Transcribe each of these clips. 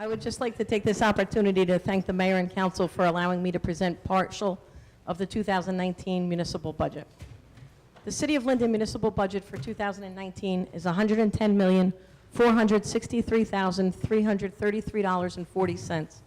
I would just like to take this opportunity to thank the mayor and council for allowing me to present partial of the 2019 municipal budget. The City of Linden municipal budget for 2019 is $110,463,333.40.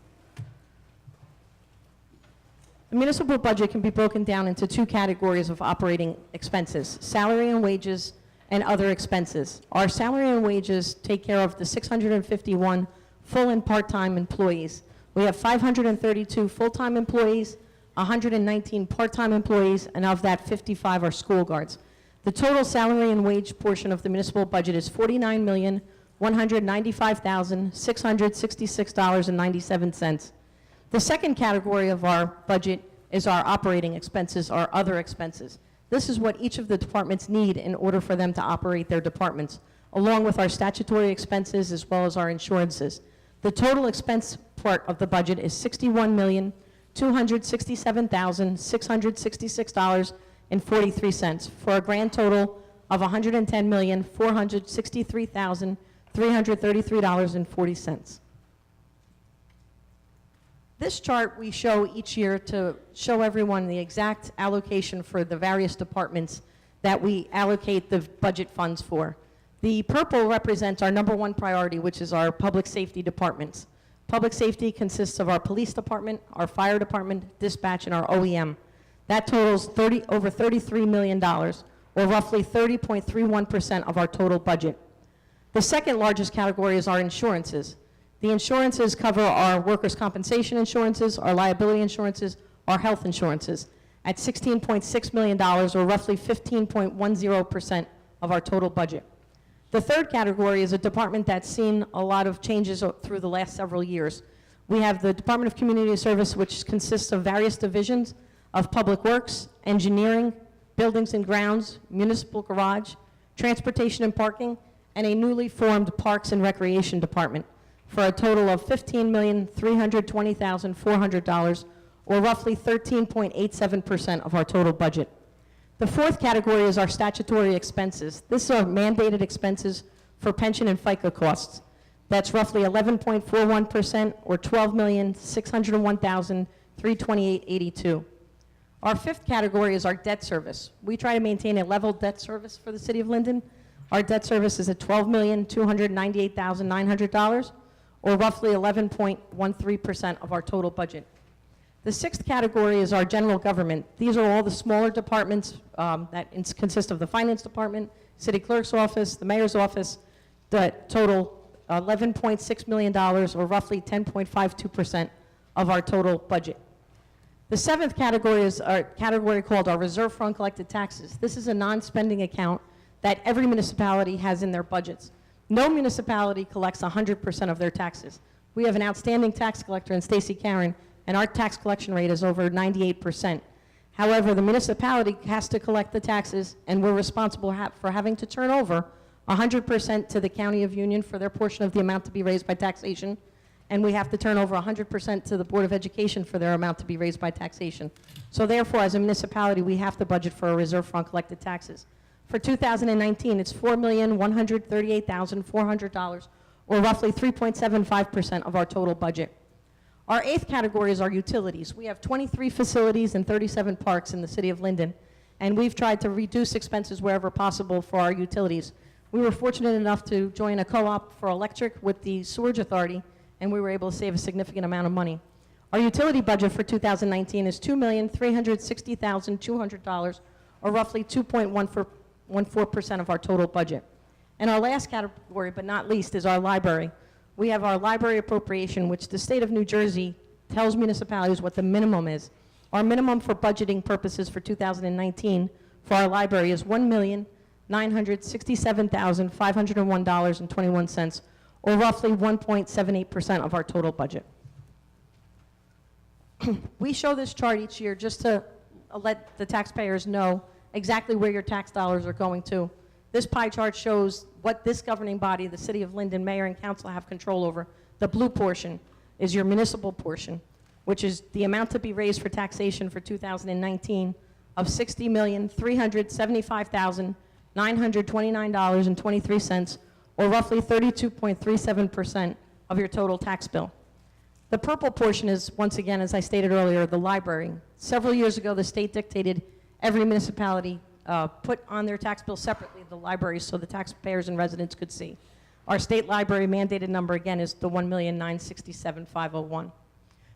The municipal budget can be broken down into two categories of operating expenses: salary and wages and other expenses. Our salary and wages take care of the 651 full and part-time employees. We have 532 full-time employees, 119 part-time employees, and of that, 55 are school guards. The total salary and wage portion of the municipal budget is $49,195,666.97. The second category of our budget is our operating expenses, our other expenses. This is what each of the departments need in order for them to operate their departments, along with our statutory expenses as well as our insurances. The total expense part of the budget is $61,267,666.43 for a grand total of $110,463,333.40. This chart we show each year to show everyone the exact allocation for the various departments that we allocate the budget funds for. The purple represents our number one priority, which is our public safety departments. Public safety consists of our police department, our fire department, dispatch, and our OEM. That totals over $33 million, or roughly 30.31% of our total budget. The second largest category is our insurances. The insurances cover our workers' compensation insurances, our liability insurances, our health insurances, at $16.6 million, or roughly 15.10% of our total budget. The third category is a department that's seen a lot of changes through the last several years. We have the Department of Community Service, which consists of various divisions of Public Works, Engineering, Buildings and Grounds, Municipal Garage, Transportation and Parking, and a newly formed Parks and Recreation Department, for a total of $15,320,400, or roughly 13.87% of our total budget. The fourth category is our statutory expenses. This is our mandated expenses for pension and FICA costs. That's roughly 11.41%, or $12,601,328.82. Our fifth category is our debt service. We try to maintain a level debt service for the City of Linden. Our debt service is at $12,298,900, or roughly 11.13% of our total budget. The sixth category is our general government. These are all the smaller departments that consist of the finance department, city clerk's office, the mayor's office, that total $11.6 million, or roughly 10.52% of our total budget. The seventh category is our category called our reserve for uncollected taxes. This is a non-spending account that every municipality has in their budgets. No municipality collects 100% of their taxes. We have an outstanding tax collector in Stacy Karen, and our tax collection rate is over 98%. However, the municipality has to collect the taxes, and we're responsible for having to turn over 100% to the County of Union for their portion of the amount to be raised by taxation, and we have to turn over 100% to the Board of Education for their amount to be raised by taxation. So therefore, as a municipality, we have to budget for a reserve for uncollected taxes. For 2019, it's $4,138,400, or roughly 3.75% of our total budget. Our eighth category is our utilities. We have 23 facilities and 37 parks in the City of Linden, and we've tried to reduce expenses wherever possible for our utilities. We were fortunate enough to join a co-op for electric with the Sewerage Authority, and we were able to save a significant amount of money. Our utility budget for 2019 is $2,360,200, or roughly 2.14% of our total budget. And our last category, but not least, is our library. We have our library appropriation, which the state of New Jersey tells municipalities what the minimum is. Our minimum for budgeting purposes for 2019 for our library is $1,967,501.21, or roughly 1.78% of our total budget. We show this chart each year just to let the taxpayers know exactly where your tax dollars are going to. This pie chart shows what this governing body, the City of Linden, Mayor and Council, have control over. The blue portion is your municipal portion, which is the amount to be raised for taxation for 2019 of $60,375,929.23, or roughly 32.37% of your total tax bill. The purple portion is, once again, as I stated earlier, the library. Several years ago, the state dictated every municipality put on their tax bill separately the libraries so the taxpayers and residents could see. Our state library mandated number, again, is the $1,967,501.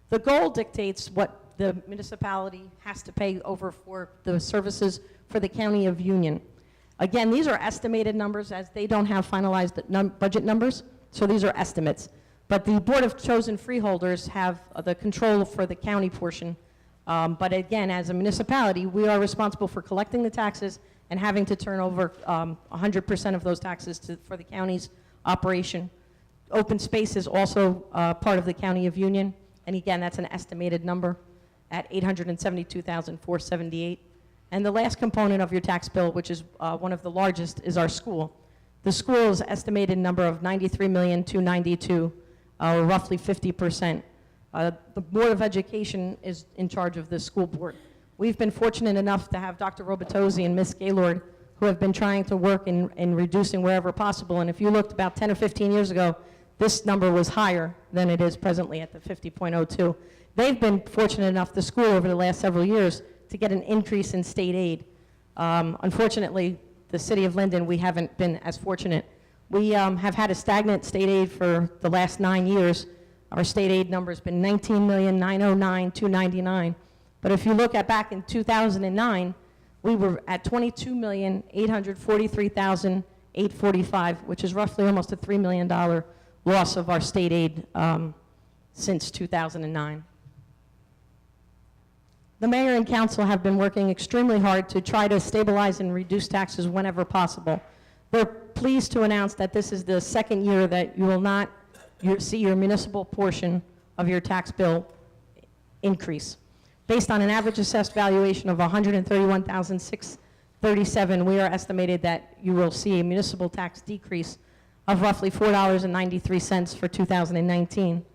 The goal dictates what the municipality has to pay over for the services for the County of Union. Again, these are estimated numbers as they don't have finalized budget numbers, so these are estimates. But the Board of Chosen Freeholders have the control for the county portion. But again, as a municipality, we are responsible for collecting the taxes and having to turn over 100% of those taxes for the county's operation. Open space is also part of the County of Union. And again, that's an estimated number at $872,478. And the last component of your tax bill, which is one of the largest, is our school. The school's estimated number of $93,292,000, or roughly 50%. The Board of Education is in charge of the school board. We've been fortunate enough to have Dr. Robotosi and Ms. Gaylord, who have been trying to work in reducing wherever possible. And if you looked about 10 or 15 years ago, this number was higher than it is presently at the 50.02. They've been fortunate enough, the school, over the last several years, to get an increase in state aid. Unfortunately, the city of Linden, we haven't been as fortunate. We have had a stagnant state aid for the last 9 years. Our state aid number has been $19,909,299. But if you look at back in 2009, we were at $22,843,845, which is roughly almost a $3 million loss of our state aid since 2009. The mayor and council have been working extremely hard to try to stabilize and reduce taxes whenever possible. They're pleased to announce that this is the second year that you will not see your municipal portion of your tax bill increase. Based on an average assessed valuation of $131,637, we are estimated that you will see a municipal tax decrease of roughly $4.93 for 2019.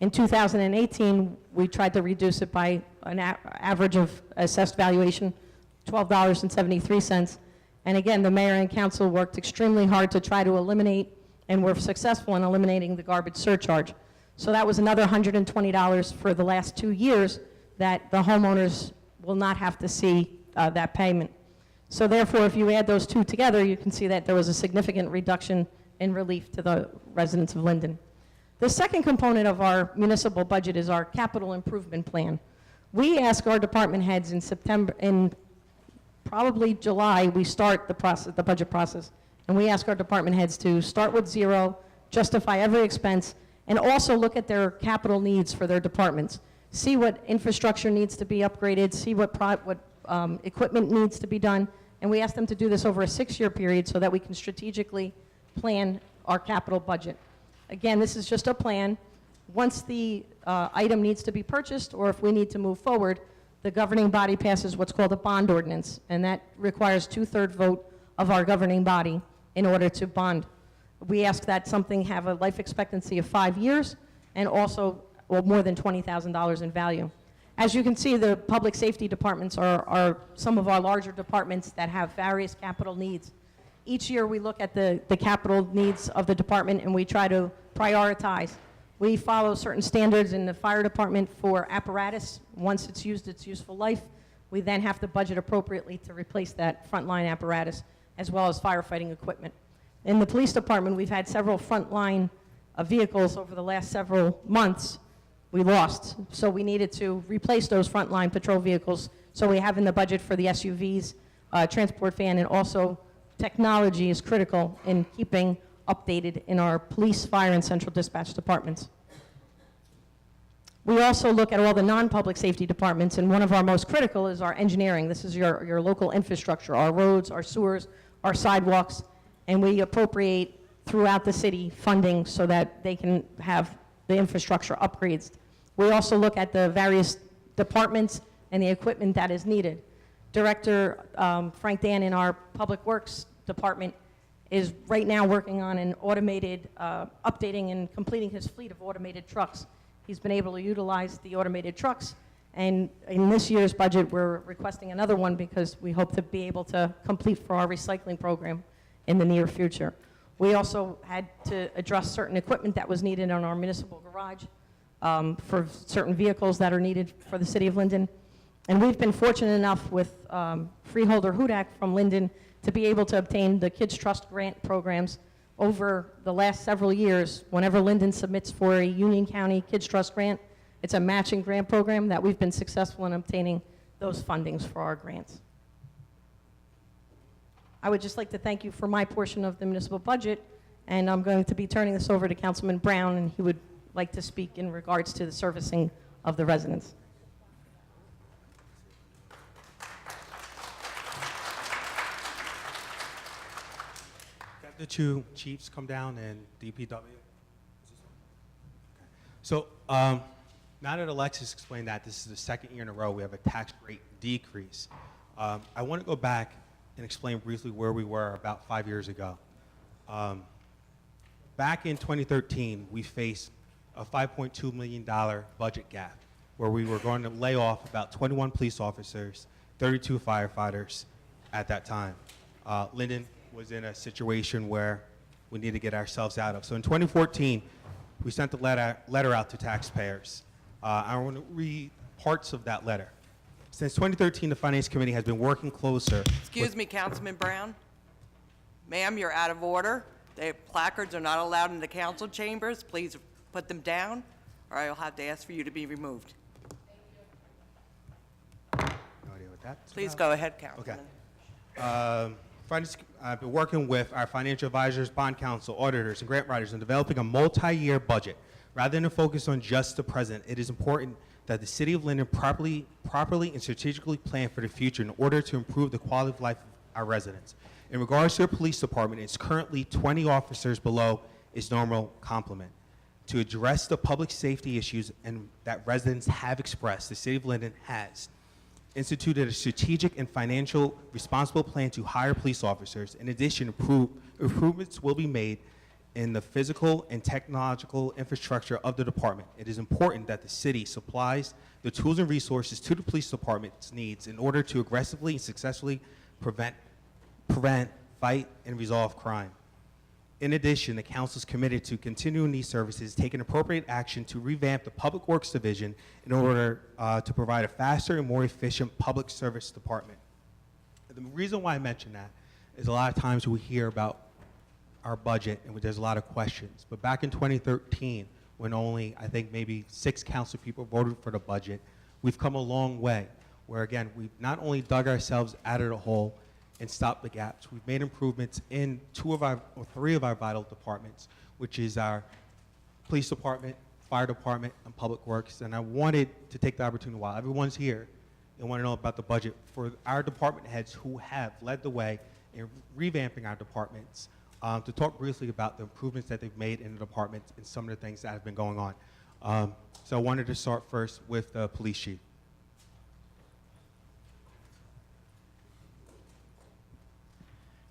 In 2018, we tried to reduce it by an average of assessed valuation, $12.73. And again, the mayor and council worked extremely hard to try to eliminate, and were successful in eliminating the garbage surcharge. So that was another $120 for the last 2 years that the homeowners will not have to see that payment. So therefore, if you add those two together, you can see that there was a significant reduction in relief to the residents of Linden. The second component of our municipal budget is our capital improvement plan. We ask our department heads in probably July, we start the budget process, and we ask our department heads to start with zero, justify every expense, and also look at their capital needs for their departments. See what infrastructure needs to be upgraded, see what equipment needs to be done, and we ask them to do this over a 6-year period so that we can strategically plan our capital budget. Again, this is just a plan. Once the item needs to be purchased, or if we need to move forward, the governing body passes what's called a bond ordinance, and that requires 2/3 vote of our governing body in order to bond. We ask that something have a life expectancy of 5 years and also more than $20,000 in value. As you can see, the public safety departments are some of our larger departments that have various capital needs. Each year we look at the capital needs of the department and we try to prioritize. We follow certain standards in the fire department for apparatus. Once it's used its useful life, we then have to budget appropriately to replace that frontline apparatus as well as firefighting equipment. In the police department, we've had several frontline vehicles over the last several months we lost. So we needed to replace those frontline patrol vehicles. So we have in the budget for the SUVs, transport van, and also technology is critical in keeping updated in our police, fire, and central dispatch departments. We also look at all the non-public safety departments, and one of our most critical is our engineering. This is your local infrastructure, our roads, our sewers, our sidewalks, and we appropriate throughout the city funding so that they can have the infrastructure upgrades. We also look at the various departments and the equipment that is needed. Director Frank Dan in our Public Works Department is right now working on an automated, updating and completing his fleet of automated trucks. He's been able to utilize the automated trucks, and in this year's budget, we're requesting another one because we hope to be able to complete for our recycling program in the near future. We also had to address certain equipment that was needed on our municipal garage for certain vehicles that are needed for the city of Linden. And we've been fortunate enough with Freeholder Hudak from Linden to be able to obtain the Kids Trust grant programs over the last several years. Whenever Linden submits for a Union County Kids Trust grant, it's a matching grant program that we've been successful in obtaining those fundings for our grants. I would just like to thank you for my portion of the municipal budget, and I'm going to be turning this over to Councilman Brown, and he would like to speak in regards to the servicing of the residents. Got the two chiefs come down and DPW. So now that Alexis explained that, this is the second year in a row we have a tax rate decrease. I want to go back and explain briefly where we were about 5 years ago. Back in 2013, we faced a $5.2 million budget gap where we were going to lay off about 21 police officers, 32 firefighters at that time. Linden was in a situation where we needed to get ourselves out of. So in 2014, we sent the letter out to taxpayers. I want to read parts of that letter. Since 2013, the Finance Committee has been working closer. Excuse me, Councilman Brown. Ma'am, you're out of order. The placards are not allowed in the council chambers. Please put them down, or I'll have to ask for you to be removed. No idea what that's Please about. go ahead, Councilman. Okay. I've been working with our financial advisors, bond counsel, auditors, and grant writers on developing a multi-year budget. Rather than focus on just the present, it is important that the City of Linden properly and strategically plan for the future in order to improve the quality of life of our residents. In regards to the police department, it's currently 20 officers below its normal complement. To address the public safety issues and that residents have expressed, the City of Linden has instituted a strategic and financial responsible plan to hire police officers. In addition, improvements will be made in the physical and technological infrastructure of the department. It is important that the city supplies the tools and resources to the police department's needs in order to aggressively and successfully prevent, fight, and resolve crime. In addition, the council is committed to continuing these services, taking appropriate action to revamp the Public Works Division in order to provide a faster and more efficient public service department. The reason why I mention that is a lot of times we hear about our budget and there's a lot of questions. But back in 2013, when only, I think, maybe 6 council people voted for the budget, we've come a long way, where again, we've not only dug ourselves out of the hole and stopped the gaps, we've made improvements in 3 of our vital departments, which is our police department, fire department, and public works. And I wanted to take the opportunity while everyone's here and want to know about the budget for our department heads who have led the way in revamping our departments, to talk briefly about the improvements that they've made in the department and some of the things that have been going on. So I wanted to start first with the police chief.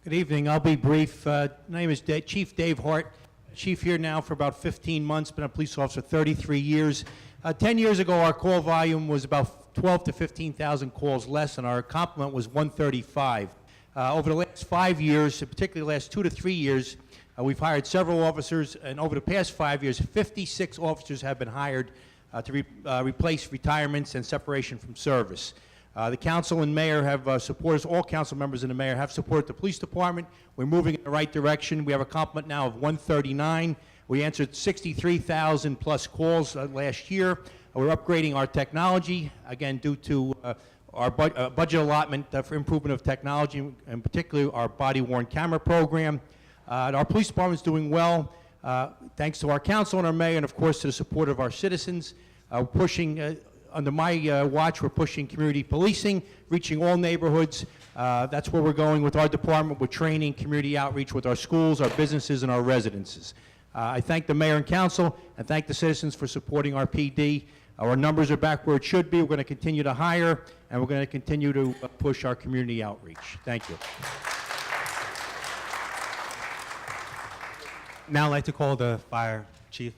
Good evening. I'll be brief. My name is Chief Dave Hart. Chief here now for about 15 months, been a police officer 33 years. 10 years ago, our call volume was about 12 to 15,000 calls less, and our complement was 135. Over the last 5 years, particularly the last 2 to 3 years, we've hired several officers, and over the past 5 years, 56 officers have been hired to replace retirements and separation from service. The council and mayor have supported us. All council members and the mayor have supported the police department. We're moving in the right direction. We have a complement now of 139. We answered 63,000 plus calls last year. We're upgrading our technology, again, due to our budget allotment for improvement of technology, and particularly our body-worn camera program. Our police department is doing well, thanks to our council and our mayor, and of course to the support of our citizens. Pushing, under my watch, we're pushing community policing, reaching all neighborhoods. That's where we're going with our department. We're training community outreach with our schools, our businesses, and our residences. I thank the mayor and council, and thank the citizens for supporting our PD. Our numbers are back where it should be. We're going to continue to hire, and we're going to continue to push our community outreach. Thank you. Now I'd like to call the fire chief.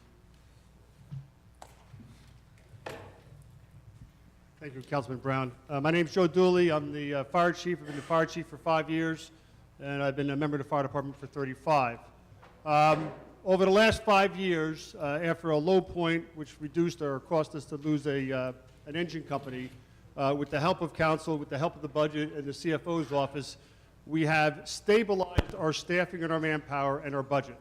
Thank you, Councilman Brown. My name is Joe Dooley. I'm the fire chief. I've been the fire chief for 5 years, and I've been a member of the fire department for 35. Over the last 5 years, after a low point, which reduced or cost us to lose an engine company, with the help of council, with the help of the budget and the CFO's office, we have stabilized our staffing and our manpower and our budget.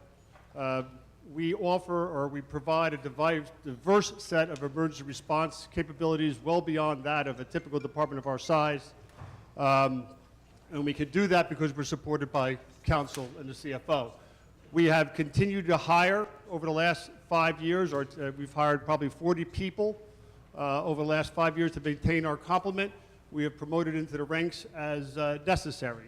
We offer or we provide a diverse set of emergency response capabilities well beyond that of a typical department of our size. And we can do that because we're supported by council and the CFO. We have continued to hire over the last 5 years, or we've hired probably 40 people over the last 5 years to maintain our complement. We have promoted into the ranks as necessary.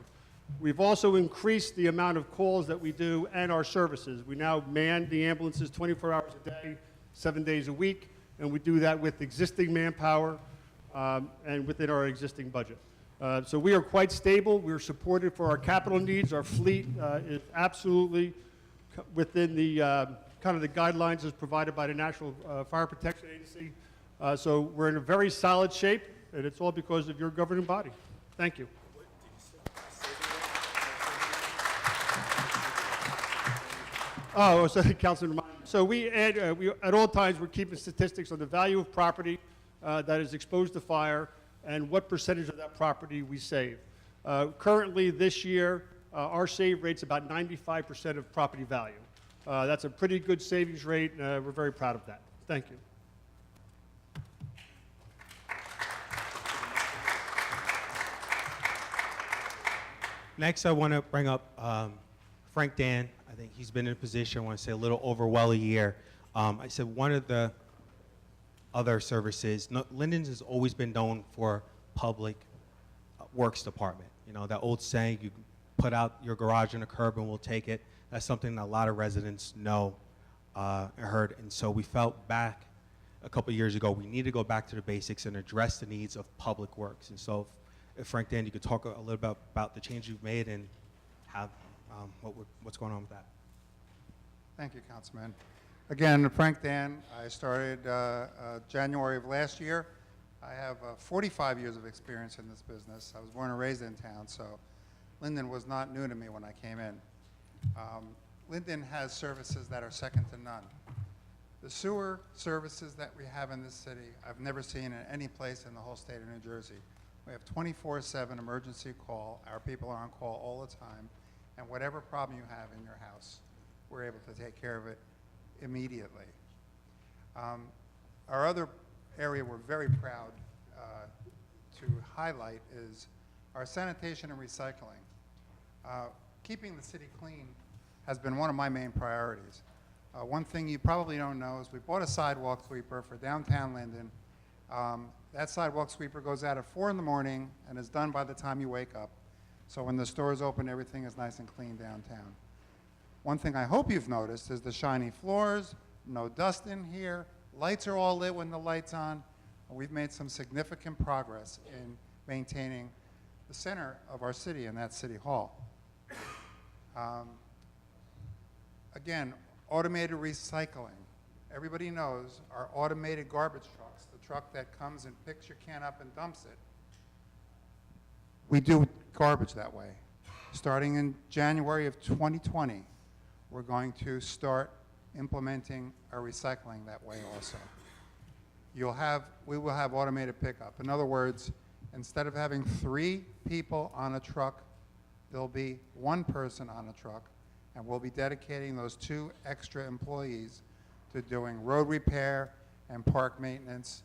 We've also increased the amount of calls that we do and our services. We now man the ambulances 24 hours a day, 7 days a week, and we do that with existing manpower and within our existing budget. So we are quite stable. We're supported for our capital needs. Our fleet is absolutely within the kind of the guidelines as provided by the National Fire Protection Agency. So we're in a very solid shape, and it's all because of your governing body. Thank you. Oh, so Councilman, so we add, at all times, we're keeping statistics on the value of property that is exposed to fire and what percentage of that property we save. Currently, this year, our save rate's about 95% of property value. That's a pretty good savings rate, and we're very proud of that. Thank you. Next, I want to bring up Frank Dan. I think he's been in a position, I want to say a little over a year. I said one of the other services, Linden's has always been known for public works department. You know, that old saying, you can put out your garage on a curb and we'll take it. That's something that a lot of residents know and heard. And so we felt back a couple years ago, we need to go back to the basics and address the needs of public works. And so if Frank Dan, you could talk a little bit about the change you've made and how, what's going on with that. Thank you, Councilman. Again, Frank Dan. I started January of last year. I have 45 years of experience in this business. I was born and raised in town, so Linden was not new to me when I came in. Linden has services that are second to none. The sewer services that we have in this city, I've never seen in any place in the whole state of New Jersey. We have 24/7 emergency call. Our people are on call all the time. And whatever problem you have in your house, we're able to take care of it immediately. Our other area we're very proud to highlight is our sanitation and recycling. Keeping the city clean has been one of my main priorities. One thing you probably don't know is we bought a sidewalk sweeper for downtown Linden. That sidewalk sweeper goes out at 4 in the morning and is done by the time you wake up. So when the stores open, everything is nice and clean downtown. One thing I hope you've noticed is the shiny floors, no dust in here, lights are all lit when the light's on. We've made some significant progress in maintaining the center of our city, and that's City Hall. Again, automated recycling. Everybody knows our automated garbage trucks, the truck that comes and picks your can up and dumps it. We do garbage that way. Starting in January of 2020, we're going to start implementing our recycling that way also. We will have automated pickup. In other words, instead of having 3 people on a truck, there'll be 1 person on a truck, and we'll be dedicating those 2 extra employees to doing road repair and park maintenance.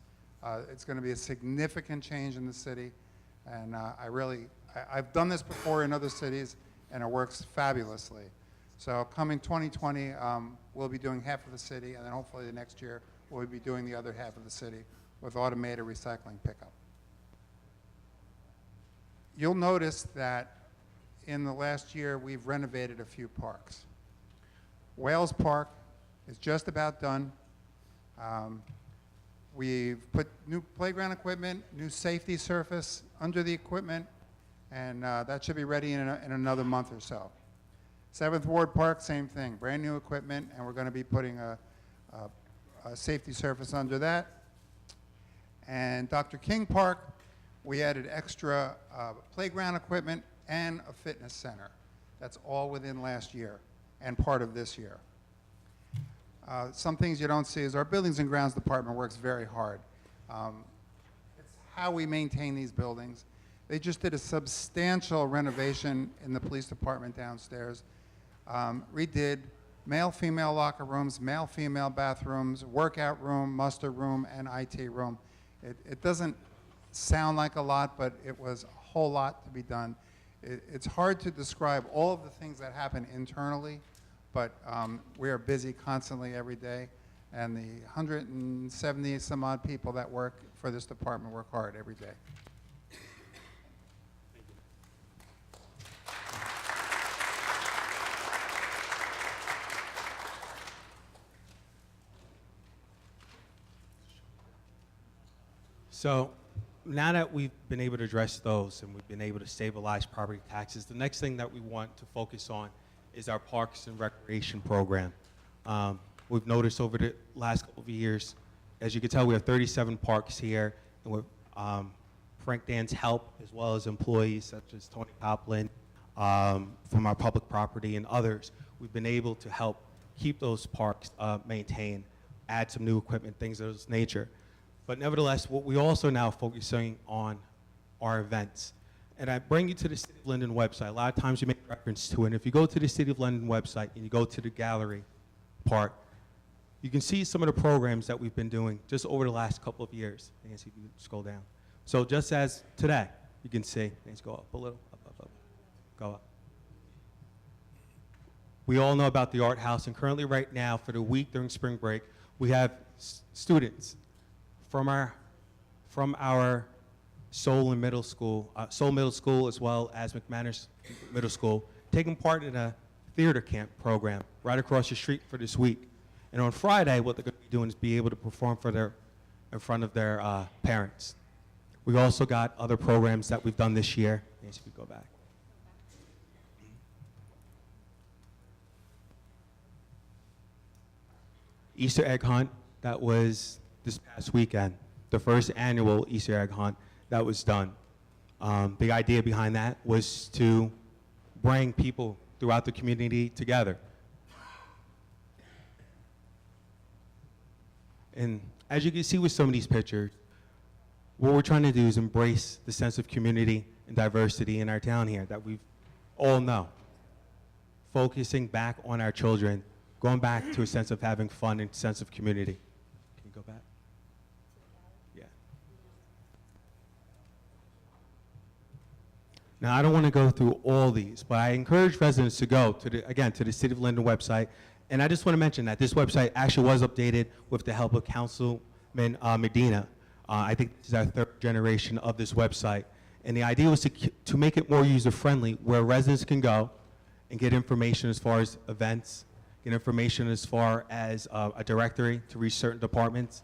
It's going to be a significant change in the city, and I've done this before in other cities, and it works fabulously. So coming 2020, we'll be doing half of the city, and then hopefully the next year we'll be doing the other half of the city with automated recycling pickup. You'll notice that in the last year we've renovated a few parks. Wales Park is just about done. We've put new playground equipment, new safety surface under the equipment, and that should be ready in another month or so. 7th Ward Park, same thing, brand new equipment, and we're going to be putting a safety surface under that. And Dr. King Park, we added extra playground equipment and a fitness center. That's all within last year. and part of this year. Some things you don't see is our Buildings and Grounds Department works very hard. It's how we maintain these buildings. They just did a substantial renovation in the police department downstairs. Redid male-female locker rooms, male-female bathrooms, workout room, muster room, and IT room. It doesn't sound like a lot, but it was a whole lot to be done. It's hard to describe all of the things that happen internally, but we are busy constantly every day, and the 170 some odd people that work for this department work hard every day. So now that we've been able to address those and we've been able to stabilize property taxes, the next thing that we want to focus on is our Parks and Recreation program. We've noticed over the last couple of years, as you can tell, we have 37 parks here, and with Frank Dan's help, as well as employees such as Tony Copeland from our public property and others, we've been able to help keep those parks maintained, add some new equipment, things of this nature. But nevertheless, what we also now focusing on are events. And I bring you to the City of Linden website. A lot of times you make reference to it. And if you go to the City of Linden website and you go to the gallery part, you can see some of the programs that we've been doing just over the last couple of years. Nancy, if you can scroll down. So just as today, you can see, Nancy, go up a little, up, go up. We all know about the Art House, and currently right now, for the week during spring break, we have students from our Solon Middle School, as well as McManus Middle School, taking part in a theater camp program right across the street for this week. And on Friday, what they're going to be doing is be able to perform in front of their parents. We've also got other programs that we've done this year. Yes, if we go back. Easter egg hunt, that was this past weekend, the first annual Easter egg hunt that was done. The idea behind that was to bring people throughout the community together. And as you can see with some of these pictures, what we're trying to do is embrace the sense of community and diversity in our town here that we all know. Focusing back on our children, going back to a sense of having fun and sense of community. Can you go back? Yeah. Now, I don't want to go through all these, but I encourage residents to go to the City of Linden website. And I just want to mention that this website actually was updated with the help of Councilman Medina. I think this is our third generation of this website. And the idea was to make it more user-friendly, where residents can go and get information as far as events, get information as far as a directory to reach certain departments,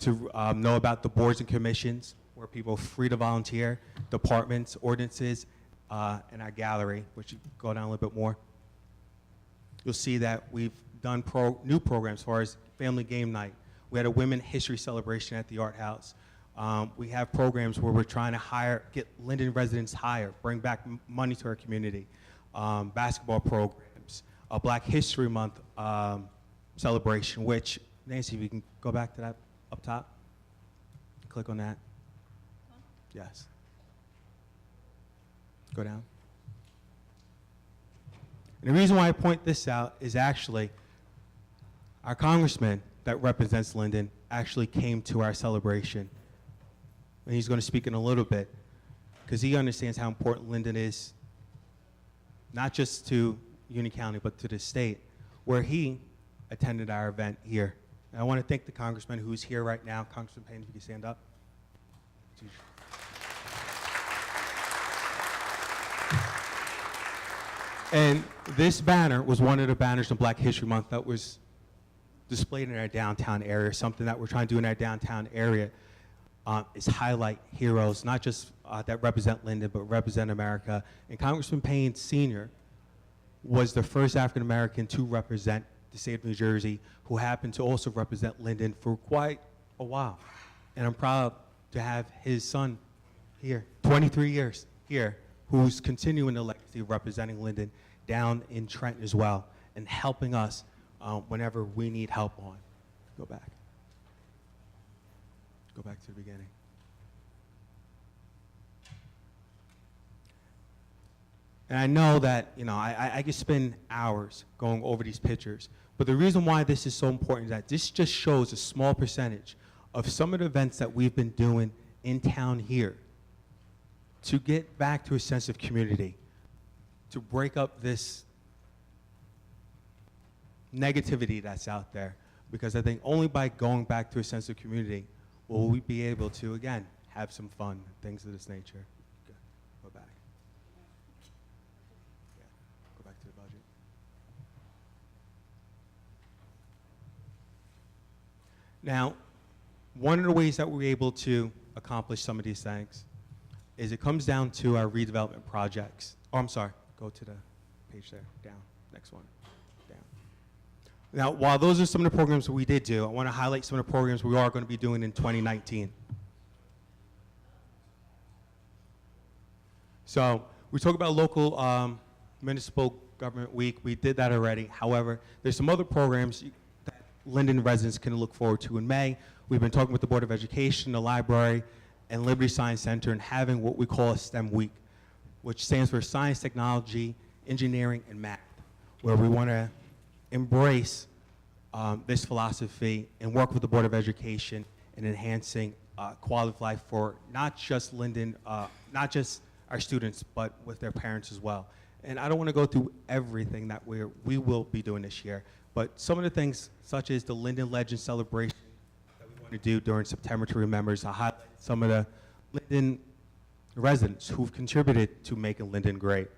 to know about the boards and commissions where people are free to volunteer, departments, ordinances, and our gallery, which you go down a little bit more. You'll see that we've done new programs as far as family game night. We had a women history celebration at the Art House. We have programs where we're trying to get Linden residents higher, bring back money to our community, basketball programs, a Black History Month celebration, which, Nancy, if you can go back to that up top, click on that. Yes. Go down. And the reason why I point this out is actually our congressman that represents Linden actually came to our celebration. And he's going to speak in a little bit because he understands how important Linden is, not just to Union County, but to the state, where he attended our event here. And I want to thank the congressman who's here right now. Congressman Payne, if you can stand up. And this banner was one of the banners in Black History Month that was displayed in our downtown area. Something that we're trying to do in our downtown area is highlight heroes, not just that represent Linden, but represent America. And Congressman Payne Sr. was the first African American to represent the state of New Jersey, who happened to also represent Linden for quite a while. And I'm proud to have his son here, 23 years here, who's continuing the legacy of representing Linden down in Trenton as well, and helping us whenever we need help on. Go back. Go back to the beginning. And I know that, I could spend hours going over these pictures, but the reason why this is so important is that this just shows a small percentage of some of the events that we've been doing in town here to get back to a sense of community, to break up this negativity that's out there. Because I think only by going back to a sense of community will we be able to, again, have some fun, things of this nature. Go back. Yeah, go back to the budget. Now, one of the ways that we're able to accomplish some of these things is it comes down to our redevelopment projects. Oh, I'm sorry, go to the page there, down, next one, down. Now, while those are some of the programs that we did do, I want to highlight some of the programs we are going to be doing in 2019. So, we talk about local municipal government week. We did that already. However, there's some other programs that Linden residents can look forward to in May. We've been talking with the Board of Education, the library, and Liberty Science Center, and having what we call a STEM week, which stands for Science, Technology, Engineering, and Math, where we want to embrace this philosophy and work with the Board of Education in enhancing quality of life for not just Linden, not just our students, but with their parents as well. And I don't want to go through everything that we will be doing this year, but some of the things such as the Linden Legend celebration that we want to do during September to remember is to highlight some of the Linden residents who've contributed to making Linden great.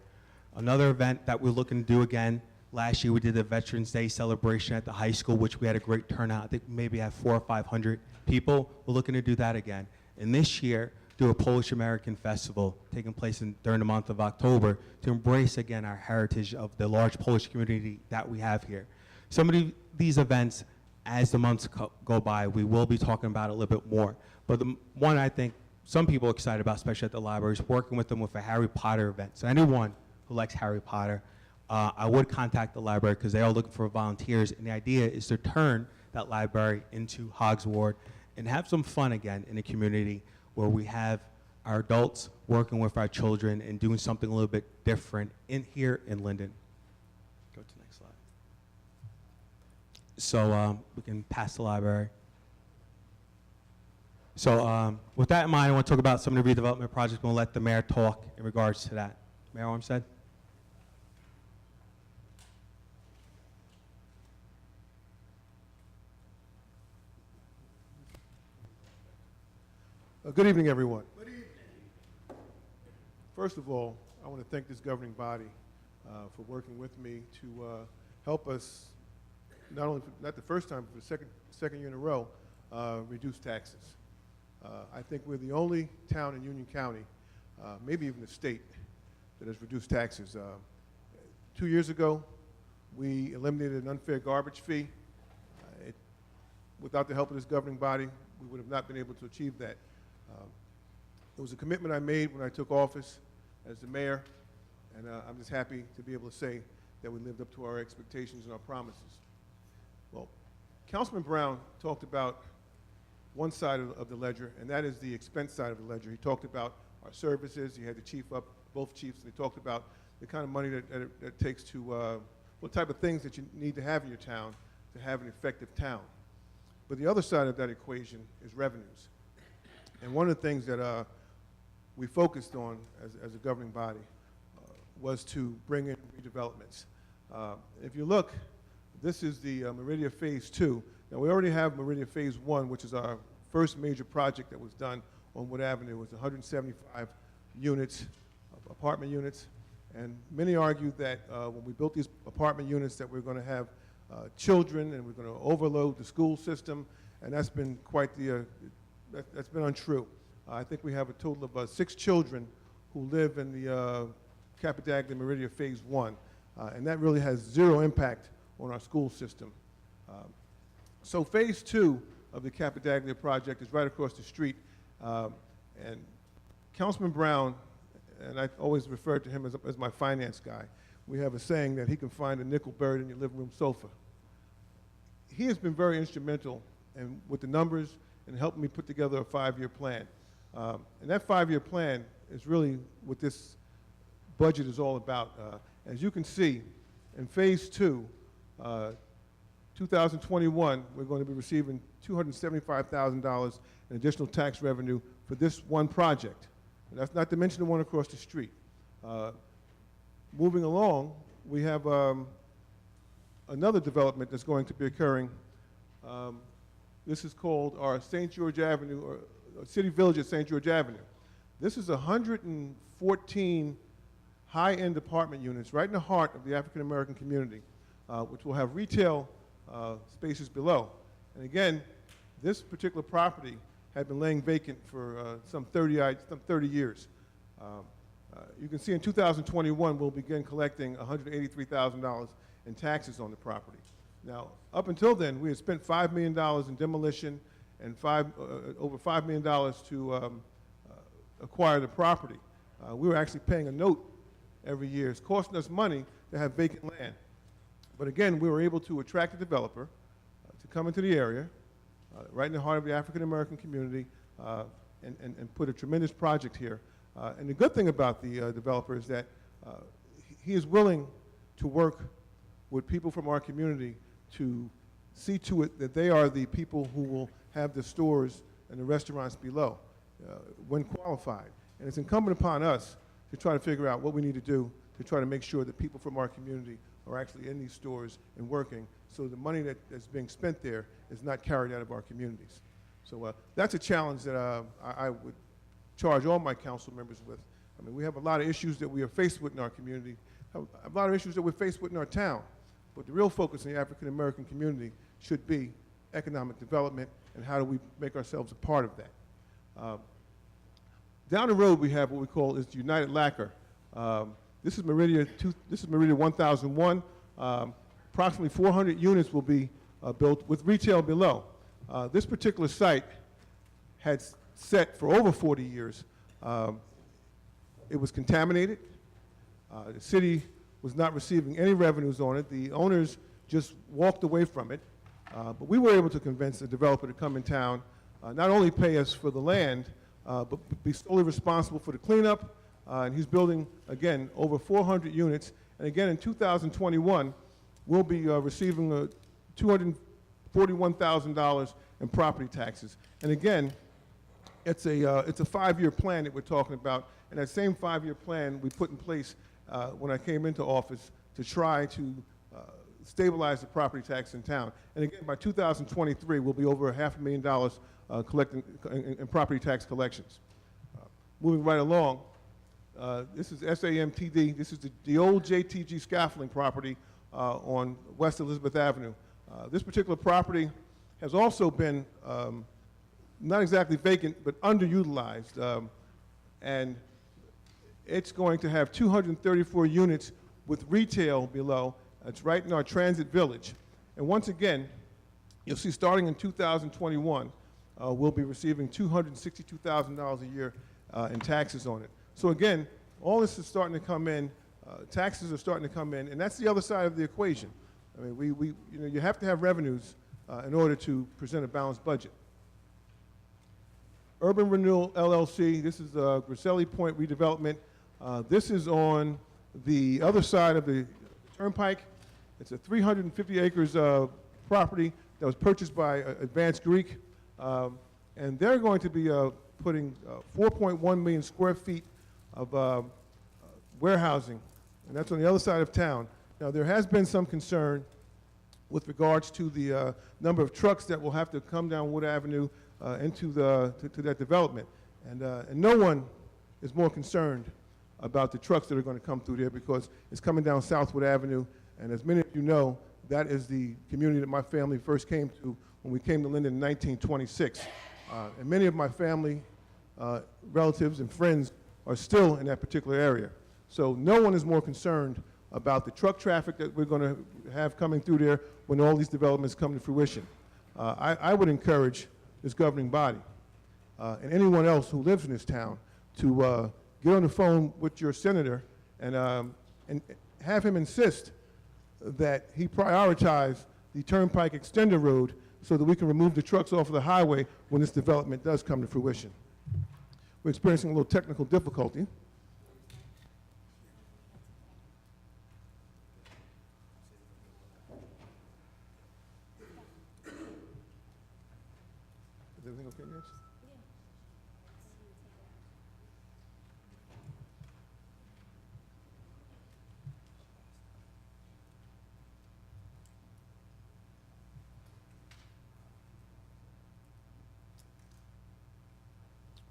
Another event that we're looking to do again, last year we did the Veterans Day celebration at the high school, which we had a great turnout. I think maybe had 400 or 500 people. We're looking to do that again. And this year, do a Polish American festival taking place during the month of October to embrace again our heritage of the large Polish community that we have here. Some of these events, as the months go by, we will be talking about it a little bit more. But the one I think some people are excited about, especially at the library, is working with them with a Harry Potter event. So anyone who likes Harry Potter, I would contact the library because they are looking for volunteers. And the idea is to turn that library into Hogsward and have some fun again in the community where we have our adults working with our children and doing something a little bit different here in Linden. Go to the next slide. So we can pass the library. So with that in mind, I want to talk about some of the redevelopment projects. I'm going to let the mayor talk in regards to that. Mayor Armstead? Good evening, everyone. Good evening. First of all, I want to thank this governing body for working with me to help us, not the first time, but the second year in a row, reduce taxes. I think we're the only town in Union County, maybe even the state, that has reduced taxes. 2 years ago, we eliminated an unfair garbage fee. Without the help of this governing body, we would have not been able to achieve that. It was a commitment I made when I took office as the mayor, and I'm just happy to be able to say that we lived up to our expectations and our promises. Well, Councilman Brown talked about one side of the ledger, and that is the expense side of the ledger. He talked about our services. He had the chief up, both chiefs, and they talked about the kind of money that it takes to, what type of things that you need to have in your town to have an effective town. But the other side of that equation is revenues. And one of the things that we focused on as a governing body was to bring in redevelopments. If you look, this is the Meridia Phase 2. Now, we already have Meridia Phase 1, which is our first major project that was done on Wood Avenue. It was 175 units, apartment units. And many argue that when we built these apartment units that we're going to have children and we're going to overload the school system, and that's been quite the that's been untrue. I think we have a total of 6 children who live in the Capitaglia Meridia Phase 1, and that really has zero impact on our school system. So Phase 2 of the Capitaglia project is right across the street, and Councilman Brown, and I always refer to him as my finance guy, we have a saying that he can find a nickel buried in your living room sofa. He has been very instrumental with the numbers and helping me put together a 5-year plan. And that 5-year plan is really what this budget is all about. As you can see, in phase 2, 2021, we're going to be receiving $275,000 in additional tax revenue for this one project. And that's not to mention the one across the street. Moving along, we have another development that's going to be occurring. This is called our St. George Avenue, or City Village at St. George Avenue. This is 114 high-end apartment units right in the heart of the African-American community, which will have retail spaces below. And again, this particular property had been laying vacant for some 30 years. You can see in 2021, we'll begin collecting $183,000 in taxes on the property. Now, up until then, we had spent $5 million in demolition and over $5 million to acquire the property. We were actually paying a note every year. It's costing us money to have vacant land. But again, we were able to attract a developer to come into the area, right in the heart of the African-American community, and put a tremendous project here. And the good thing about the developer is that he is willing to work with people from our community to see to it that they are the people who will have the stores and the restaurants below when qualified. And it's incumbent upon us to try to figure out what we need to do to try to make sure that people from our community are actually in these stores and working, so the money that's being spent there is not carried out of our communities. So that's a challenge that I would charge all my council members with. I mean, we have a lot of issues that we are faced with in our community, a lot of issues that we're faced with in our town, but the real focus in the African-American community should be economic development and how do we make ourselves a part of that. Down the road, we have what we call is the United Lacquer. This is Meridian 1001. Approximately 400 units will be built with retail below. This particular site had set for over 40 years. It was contaminated. The city was not receiving any revenues on it. The owners just walked away from it. But we were able to convince the developer to come in town, not only pay us for the land, but be solely responsible for the cleanup. And he's building, again, over 400 units. And again, in 2021, we'll be receiving $241,000 in property taxes. And again, it's a 5-year plan that we're talking about. And that same 5-year plan we put in place when I came into office to try to stabilize the property tax in town. And again, by 2023, we'll be over $500,000 collecting in property tax collections. Moving right along, this is SAMTD. This is the old JTG scaffolding property on West Elizabeth Avenue. This particular property has also been not exactly vacant, but underutilized. And it's going to have 234 units with retail below. It's right in our transit village. And once again, you'll see starting in 2021, we'll be receiving $262,000 a year in taxes on it. So again, all this is starting to come in, taxes are starting to come in, and that's the other side of the equation. I mean, you have to have revenues in order to present a balanced budget. Urban Renewal LLC, this is Griselli Point redevelopment. This is on the other side of the Turnpike. It's a 350 acres property that was purchased by Advanced Greek. And they're going to be putting 4.1 million square feet of warehousing, and that's on the other side of town. Now, there has been some concern with regards to the number of trucks that will have to come down Wood Avenue into to that development. And no one is more concerned about the trucks that are going to come through there because it's coming down Southwood Avenue, and as many of you know, that is the community that my family first came to when we came to Linden in 1926. And many of my family, relatives, and friends are still in that particular area. So no one is more concerned about the truck traffic that we're going to have coming through there when all these developments come to fruition. I would encourage this governing body and anyone else who lives in this town to get on the phone with your senator and and have him insist that he prioritize the Turnpike Extender Road so that we can remove the trucks off of the highway when this development does come to fruition. We're experiencing a little technical difficulty. Is everything okay, Nancy?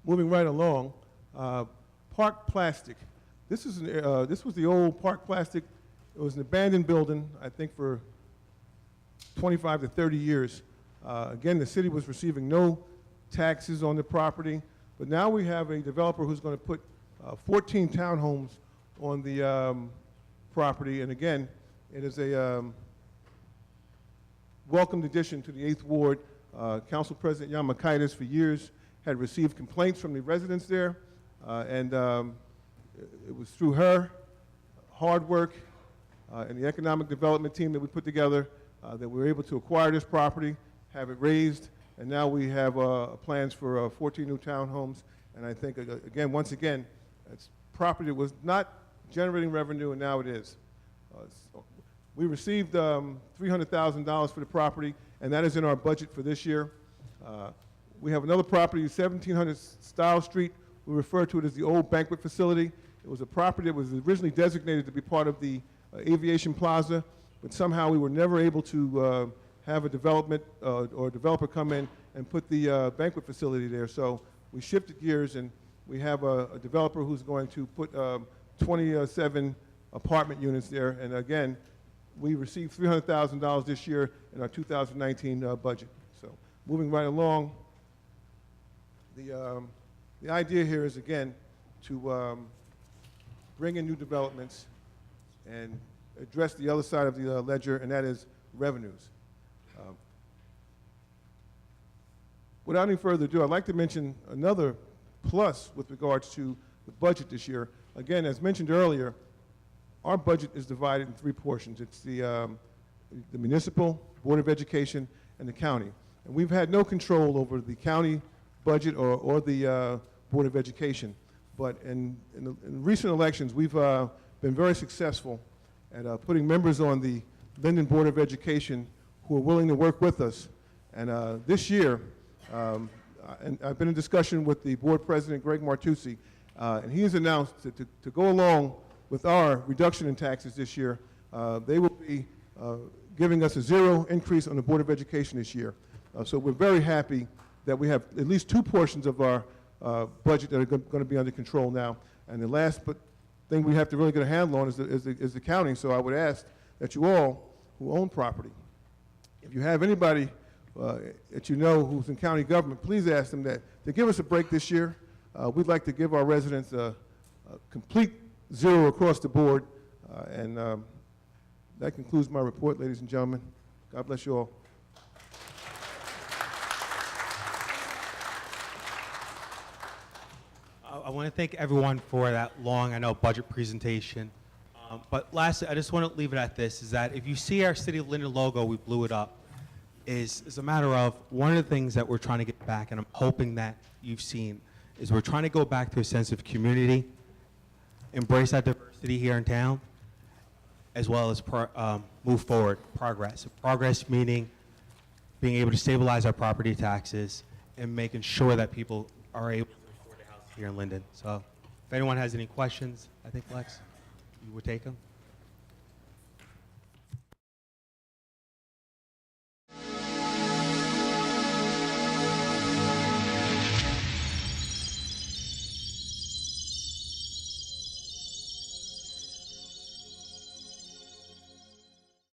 Moving right along, Park Plastic. This was the old Park Plastic. It was an abandoned building, I think, for 25 to 30 years. Again, the city was receiving no taxes on the property, but now we have a developer who's going to put 14 townhomes on the property, and again, it is a welcomed addition to the 8th Ward. Council President Yamakaitis for years had received complaints from the residents there, and it was through her hard work and the economic development team that we put together that we were able to acquire this property, have it raised, and now we have plans for 14 new townhomes. And I think, again, once again, it's property that was not generating revenue, and now it is. We received $300,000 for the property, and that is in our budget for this year. We have another property, 1700 Stiles Street. We refer to it as the old banquet facility. It was a property that was originally designated to be part of the Aviation Plaza, but somehow we were never able to have a development or a developer come in and put the banquet facility there. So we shifted gears, and we have a developer who's going to put 27 apartment units there. And again, we received $300,000 this year in our 2019 budget. So moving right along, the idea here is, again, to bring in new developments and address the other side of the ledger, and that is revenues. Without any further ado, I'd like to mention another plus with regards to the budget this year. Again, as mentioned earlier, our budget is divided in 3 portions. It's the Municipal, Board of Education, and the county. And we've had no control over the county budget or the Board of Education. But in recent elections, we've been very successful at putting members on the Linden Board of Education who are willing to work with us. And this year, and I've been in discussion with the board president, Greg Martucci, and he has announced to go along with our reduction in taxes this year, they will be giving us a 0 increase on the Board of Education this year. So we're very happy that we have at least 2 portions of our budget that are going to be under control now. And the last thing we have to really get a handle on is the county. So I would ask that you all who own property, if you have anybody that you know who's in county government, please ask them that to give us a break this year. We'd like to give our residents a complete 0 across the board. And that concludes my report, ladies and gentlemen. God bless you all. I want to thank everyone for that long, I know, budget presentation. But lastly, I just want to leave it at this, is that if you see our City of Linden logo, we blew it up, is a matter of one of the things that we're trying to get back, and I'm hoping that you've seen, is we're trying to go back to a sense of community, embrace that diversity here in town, as well as move forward, progress. Progress meaning being able to stabilize our property taxes and making sure that people are able to afford a house here in Linden. So if anyone has any questions, I think, Lex, you would take them.